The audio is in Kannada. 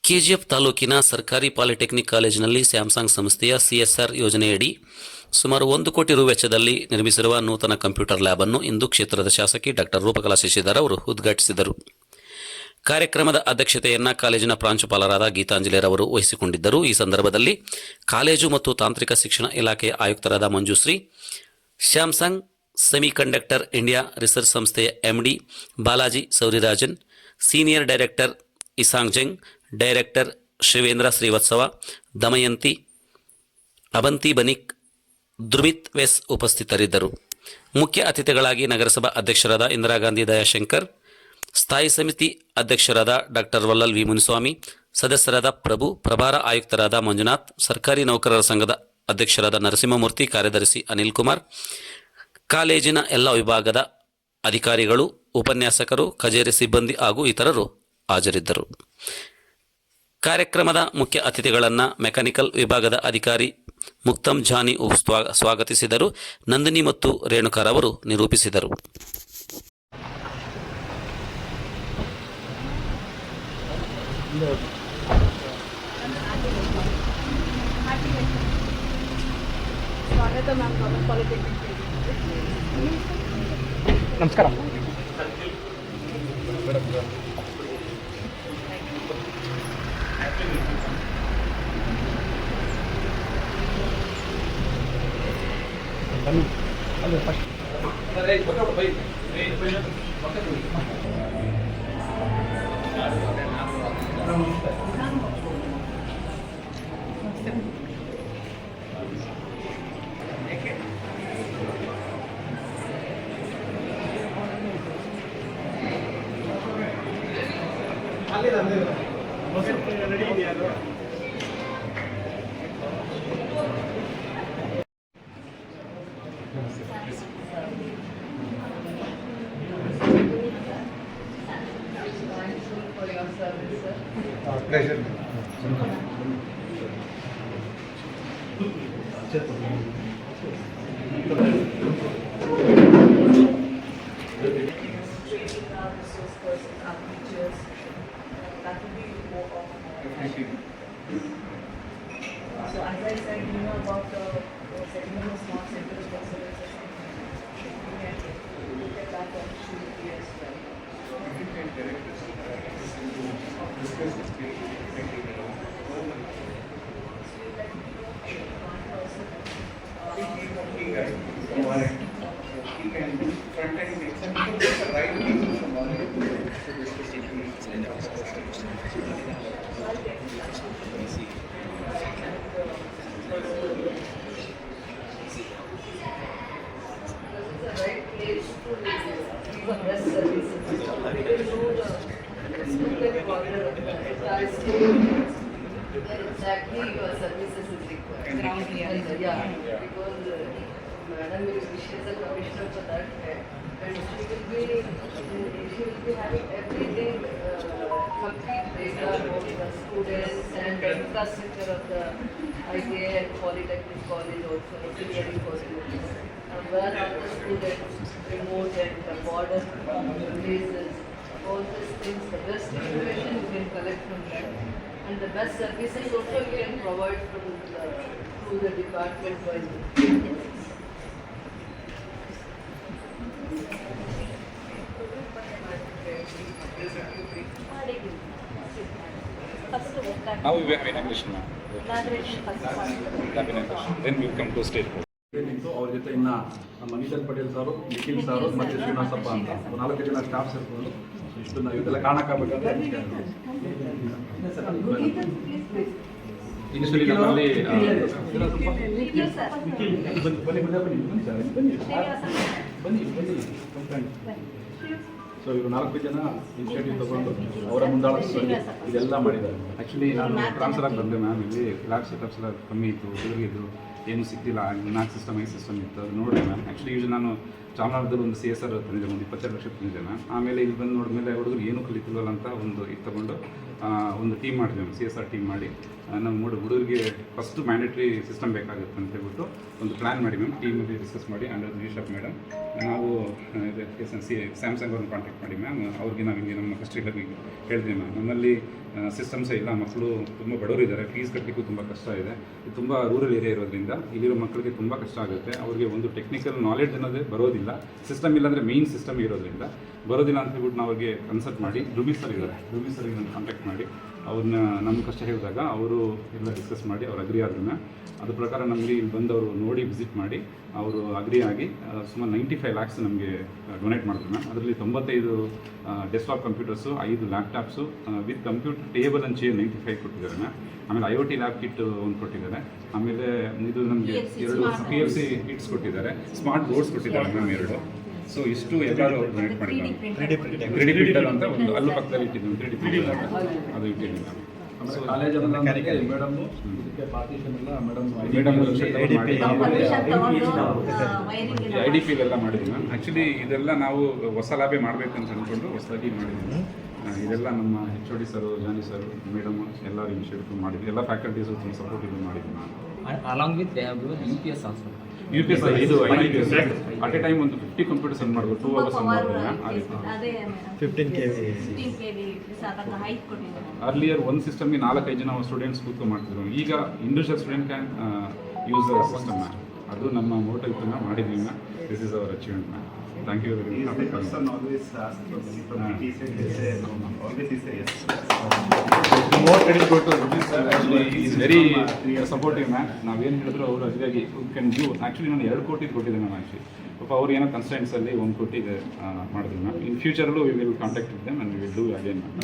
ಕೆಜಿಎಫ್ ತಾಲೂಕಿನ ಸರ್ಕಾರಿ ಪಾಲಿಟೆಕ್ನಿಕ್ ಕಾಲೇಜಿನಲ್ಲಿ ಸ್ಯಾಮ್ಸಂಗ್ ಸಂಸ್ಥೆಯ ಸಿಎಸ್ಆರ್ ಯೋಜನೆಯಡಿ ಸುಮಾರು 1 ಕೋಟಿ ರು ವೆಚ್ಚದಲ್ಲಿ ನಿರ್ಮಿಸಿರುವ ನೂತನ ಕಂಪ್ಯೂಟರ್ ಲ್ಯಾಬ್ ಅನ್ನು ಇಂದು ಕ್ಷೇತ್ರದ ಶಾಸಕಿ ಡಾಕ್ಟರ್ ರೂಪಕಲಾ ಶಶಿಧರ್ ಅವರು ಉದ್ಘಾಟಿಸಿದರು. ಕಾರ್ಯಕ್ರಮದ ಅಧ್ಯಕ್ಷತೆಯನ್ನು ಕಾಲೇಜಿನ ಪ್ರಾಂಶುಪಾಲರಾದ ಗೀತಾಂಜಲಿರವರು ವಹಿಸಿಕೊಂಡಿದ್ದರು. ಈ ಸಂದರ್ಭದಲ್ಲಿ ಕಾಲೇಜು ಮತ್ತು ತಾಂತ್ರಿಕ ಶಿಕ್ಷಣ ಇಲಾಖೆಯ ಆಯುಕ್ತರಾದ Manjushree, Samsung semiconductor India research ಸಂಸ್ಥೆಯ MD Balaji Sourirajan, senior director Isang Jung, director Shivendra Srivastava, Damayanti, Avanti Banik, Dhrumit ವೆಸ್ ಉಪಸ್ಥಿತರಿದ್ದರು. ಮುಖ್ಯ ಅತಿಥಿಗಳಾಗಿ ನಗರಸಭಾ ಅಧ್ಯಕ್ಷರಾದ ಇಂದಿರಾ ಗಾಂಧಿ ದಯಾಶಂಕರ್, ಸ್ಥಾಯಿ ಸಮಿತಿ ಅಧ್ಯಕ್ಷರಾದ ಡಾಕ್ಟರ್ ವಲ್ಲಲ್ ವಿ ಮುನಿಸ್ವಾಮಿ, ಸದಸ್ಯರಾದ ಪ್ರಭು, ಪ್ರಭಾರ ಆಯುಕ್ತರಾದ ಮಂಜುನಾಥ್, ಸರ್ಕಾರಿ ನೌಕರರ ಸಂಘದ ಅಧ್ಯಕ್ಷರಾದ ನರಸಿಂಹಮೂರ್ತಿ, ಕಾರ್ಯದರ್ಶಿ ಅನಿಲ್ ಕುಮಾರ್, ಕಾಲೇಜಿನ ಎಲ್ಲ ವಿಭಾಗದ ಅಧಿಕಾರಿಗಳು, ಉಪನ್ಯಾಸಕರು, ಕಚೇರಿ ಸಿಬ್ಬಂದಿ ಹಾಗೂ ಇತರರು ಹಾಜರಿದ್ದರು. ಕಾರ್ಯಕ್ರಮದ ಮುಖ್ಯ ಅತಿಥಿಗಳನ್ನು ಮೆಕ್ಯಾನಿಕಲ್ ವಿಭಾಗದ ಅಧಿಕಾರಿ ಮುಕ್ತಮ್ ಜಾನಿ ಸ್ವಾಗತಿಸಿದರು. ನಂದಿನಿ ಮತ್ತು ರೇಣುಕಾರವರು ನಿರೂಪಿಸಿದರು. ನಮಸ್ಕಾರ. Pleasure. So as I said, you know about the setting up a smart center of excellence or something, and look at that opportunity as well. Exactly your services is required. Ground reality. Yeah, because Madam she is a commissioner for that, and she will be having everything complete breakdown of the students and the infrastructure of the ITA and Polytechnic College also, engineering colleges, where are the students, remote and the border places, all these things, the best information you can collect from that. And the best services also you can provide through the department wise. Now we have inauguration. Then we come to stage. ಅವ್ರ ಜೊತೆ ಇನ್ನ ನಮ್ಮ ನೀತನ್ ಪಟೇಲ್ ಸಾರು, ನಿಖಿಲ್ ಸಾರು ಮತ್ತು ಶ್ರೀನಿವಾಸಪ್ಪ ಅಂತ 4 ಜನ ಸ್ಟಾಫ್ ಸೇರ್ಕೊಂಡು ಇಷ್ಟು ನಾವು ಇದೆಲ್ಲ ಕಾರಣಕ್ಕಾಗಬೇಕಾದ್ರೆ ಇನಿಷಿಯಲಿ ನಮ್ಮಲ್ಲಿ ಬನ್ನಿ ಸೊ ಇವರು 4 ಜನ ಇನಿಷಿಯೇಟಿವ್ ತಗೊಂಡು ಅವರ ಮುಂದಾಳತ್ವದಲ್ಲಿ ಇದೆಲ್ಲ ಮಾಡಿದ್ದಾರೆ. ಆ್ಯಕ್ಚುಲಿ ನಾನು ಟ್ರಾನ್ಸ್ಫರ್ ಆಗಿ ಬಂದೆ ಮ್ಯಾಮ್. ಇಲ್ಲಿ ಲ್ಯಾಬ್ ಸೆಟಪ್ಸ್ ಎಲ್ಲ ಕಮ್ಮಿ ಇತ್ತು, ಹುಡುಗರಿದ್ರು, ಏನೂ ಸಿಕ್ತಿಲ್ಲ. 4 ಸಿಸ್ಟಮ್ 5 ಸಿಸ್ಟಮ್ ಇತ್ತು, ಅದು ನೋಡಿದೆ ಮ್ಯಾಮ್. ಆ್ಯಕ್ಚುಲಿ ಯೂಸ್ ನಾನು ಚಾಮರಾಜದಲ್ಲಿ ಒಂದು CSR ತಂದಿದ್ದೆ, ಒಂದು 22 ಲಕ್ಷ ತಂದಿದ್ದೆ ಮ್ಯಾಮ್. ಆಮೇಲೆ ಇಲ್ಲಿ ಬಂದು ನೋಡಿದ್ಮೇಲೆ ಹುಡುಗರು ಏನೂ ಕಲಿತಿಲ್ವಲ್ಲ ಅಂತ ಒಂದು ಇದು ತೊಗೊಂಡು ಒಂದು ಟೀಮ್ ಮಾಡಿದ್ವಿ ಮ್ಯಾಮ್, CSR ಟೀಮ್ ಮಾಡಿ ನಮ್ಮ ಹುಡುಗರಿಗೆ ಫಸ್ಟ್ ಮ್ಯಾಂಡೇಟ್ರಿ ಸಿಸ್ಟಮ್ ಬೇಕಾಗುತ್ತೆ ಅಂತ ಹೇಳ್ಬಿಟ್ಟು ಒಂದು ಪ್ಲ್ಯಾನ್ ಮಾಡಿ ಮ್ಯಾಮ್ ಟೀಮಲ್ಲಿ ಡಿಸ್ಕಸ್ ಮಾಡಿ ಅಂಡರ್ ವಿಶಾಪ್ ಮೇಡಮ್ ನಾವು ಸ್ಯಾಮ್ಸಂಗ್ ಅವ್ರನ್ನ ಕಾಂಟ್ಯಾಕ್ಟ್ ಮಾಡಿ ಮ್ಯಾಮ್ ಅವ್ರಿಗೆ ನಾವು ಹಿಂಗೆ ನಮ್ಮ ಕಸ್ಟಡಿಯಲ್ಲಿ ಹೇಳಿದ್ವಿ ಮ್ಯಾಮ್ ನಮ್ಮಲ್ಲಿ ಸಿಸ್ಟಮ್ಸೇ ಇಲ್ಲ, ಮಕ್ಕಳು ತುಂಬ ಬಡವರು ಇದ್ದಾರೆ, ಫೀಸ್ ಕಟ್ಟಲಿಕ್ಕೂ ತುಂಬ ಕಷ್ಟ ಇದೆ, ಇದು ತುಂಬ ರೂರಲ್ ಏರಿಯಾ ಇರೋದ್ರಿಂದ ಇಲ್ಲಿರೋ ಮಕ್ಕಳಿಗೆ ತುಂಬ ಕಷ್ಟ ಆಗುತ್ತೆ. ಅವ್ರಿಗೆ ಒಂದು ಟೆಕ್ನಿಕಲ್ ನಾಲೆಡ್ಜ್ ಅನ್ನೋದೇ ಬರೋದಿಲ್ಲ, ಸಿಸ್ಟಮ್ ಇಲ್ಲಾಂದರೆ ಮೇಯ್ನ್ ಸಿಸ್ಟಮ್ ಇರೋದ್ರಿಂದ ಬರೋದಿಲ್ಲ ಅಂತ ಹೇಳ್ಬಿಟ್ಟು ನಾವು ಅವ್ರಿಗೆ ಕನ್ಸಲ್ಟ್ ಮಾಡಿ ರುಬಿ ಸರ್ ಇದ್ದಾರೆ, ರುಬಿ ಸರ್ಗೆ ನಾನು ಕಾಂಟ್ಯಾಕ್ಟ್ ಮಾಡಿ ಅವ್ರನ್ನ ನಮ್ಮ ಕಷ್ಟ ಹೇಳಿದಾಗ ಅವರು ಎಲ್ಲ ಡಿಸ್ಕಸ್ ಮಾಡಿ ಅವ್ರು ಅಗ್ರಿ ಆದ್ರೂ ಅದ್ರ ಪ್ರಕಾರ ನಮಗೆ ಇಲ್ಲಿ ಬಂದು ಅವರು ನೋಡಿ ವಿಸಿಟ್ ಮಾಡಿ ಅವರು ಅಗ್ರಿ ಆಗಿ ಸುಮಾರು 95 lakhs ನಮಗೆ ಡೊನೇಟ್ ಮಾಡಿದ್ರು ಮ್ಯಾಮ್. ಅದರಲ್ಲಿ 95 desktop computers, 5 laptops with computer table and chair 95 ಕೊಟ್ಟಿದ್ದಾರೆ ಮ್ಯಾಮ್. ಆಮೇಲೆ IoT ಲ್ಯಾಬ್ ಕಿಟ್ ಒಂದು ಕೊಟ್ಟಿದ್ದಾರೆ. ಆಮೇಲೆ ಇದು ನಮಗೆ 2 PLC ಕಿಟ್ಸ್ ಕೊಟ್ಟಿದ್ದಾರೆ, ಸ್ಮಾರ್ಟ್ ಬೋರ್ಡ್ಸ್ ಕೊಟ್ಟಿದ್ದಾರೆ ಮ್ಯಾಮ್ 2. ಸೊ ಇಷ್ಟು ಎಲ್ಲರೂ ಡೊನೇಟ್ ಮಾಡಿದ್ದಾರೆ. 3D ಪ್ರಿಂಟರ್ ಅಂತ ಒಂದು ಅಲ್ಲೂ ಪಕ್ಕದಲ್ಲಿ ಇಟ್ಟಿದ್ದೀವಿ, 3D ಪ್ರಿಂಟರ್ ಅದು ಇಟ್ಟಿದ್ದೀವಿ ಮ್ಯಾಮ್. ಕಾಲೇಜ್ ಮೇಡಮ್ ಇದಕ್ಕೆ ಪಾರ್ಟಿಷನ್ ಎಲ್ಲ ಮೇಡಮ್ IDP ಎಲ್ಲ ಮಾಡಿದ್ವಿ ಮ್ಯಾಮ್. ಆ್ಯಕ್ಚುಲಿ ಇದೆಲ್ಲ ನಾವು ಹೊಸ ಲ್ಯಾಬೇ ಮಾಡಬೇಕಂತ ಅಂದ್ಕೊಂಡು ಹೊಸದಾಗಿ ಮಾಡಿದ್ವಿ. ಇದೆಲ್ಲ ನಮ್ಮ HOD ಸರು, ಜಾನಿ ಸರ್, ಮೇಡಮ್ ಎಲ್ಲರೂ ಇನಿಷಿಯೇಟಿವ್ ಮಾಡಿದ್ವಿ, ಎಲ್ಲ ಫ್ಯಾಕಲ್ಟೀಸು ತುಂಬ ಸಪೋರ್ಟಿವ್ ಮಾಡಿದ್ವಿ ma'am. along with they have given UPS also. UPS ಇದು IDPS ಅಟ್ ಎ ಟೈಮ್ ಒಂದು 50 ಕಂಪ್ಯೂಟರ್ಸ್ ಅನ್ನು ಮಾಡ್ಬೋದು, 2 hours ಅನ್ನು ಮಾಡ್ಬೋದು ಮ್ಯಾಮ್. ಅದೇ 15 KV ಹೈಟ್ ಕೊಟ್ಟಿದ್ದಾರೆ. ಅರ್ಲಿಯರ್ ಒಂದು ಸಿಸ್ಟಮ್ಗೆ 4-5 ಜನ ಸ್ಟೂಡೆಂಟ್ಸ್ ಕೂತ್ಕೊಂಡು ಮಾಡ್ತಿದ್ರು, ಈಗ individual student can use the system ma'am. ಅದು ನಮ್ಮ ಮೋಟೋ ಇತ್ತು ಮ್ಯಾಮ್, ಮಾಡಿದ್ವಿ ma'am. This is our achievement ma'am. Thank you very much. More credit ಕೊಟ್ಟು ಈಸ್ ವೆರಿ ಸಪೋರ್ಟಿವ್ ಮ್ಯಾಮ್. ನಾವೇನು ಹೇಳಿದ್ರು ಅವರು ಅದಕ್ಕಾಗಿ ಕ್ಯಾನ್ ಗಿವ್. ಆ್ಯಕ್ಚುಲಿ ನಾನು 2 ಕೋಟಿ ಕೊಟ್ಟಿದ್ದೆ ಮ್ಯಾಮ್. ಆ್ಯಕ್ಚುಲಿ ಪಾಪ ಅವ್ರು ಏನೋ ಕನ್ಸ್ಟೆಂಟ್ಸಲ್ಲಿ 1 ಕೋಟಿಗೆ ಮಾಡಿದ್ರು ಮ್ಯಾಮ್. ಇನ್ ಫ್ಯೂಚರಲ್ಲೂ we will contact with them and we will do again ma'am.